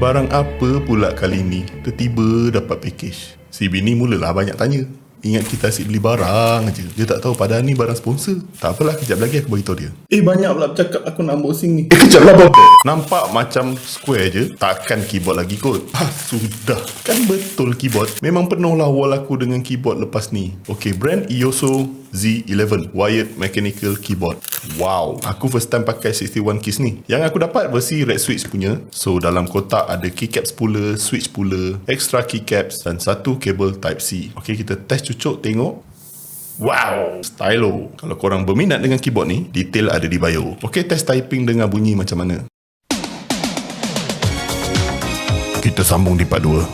Barang apa pula kali ni tiba-tiba dapat package? Si bini mulalah banyak tanya. Ingat kita asyik beli barang je. Dia tak tahu padahal ni barang sponsor. Tak apalah, kejap lagi aku beritahu dia. Banyak pula bercakap aku nak unboxing ni. Kejap lah Bob. Nampak macam square je. Takkan keyboard lagi kot. Sudah. Kan betul keyboard. Memang penuh lah wall aku dengan keyboard lepas ni. Okay, brand Ioso Z11 Wired Mechanical Keyboard. Wow, aku first time pakai 61 keys ni. Yang aku dapat versi red switch punya. So dalam kotak ada keycaps pula, switch pula, extra keycaps dan satu kabel type C. Okay, kita test cucuk tengok. Wow, stylo. Kalau korang berminat dengan keyboard ni, detail ada di bio. Okay, test typing dengan bunyi macam mana. Kita sambung di part 2.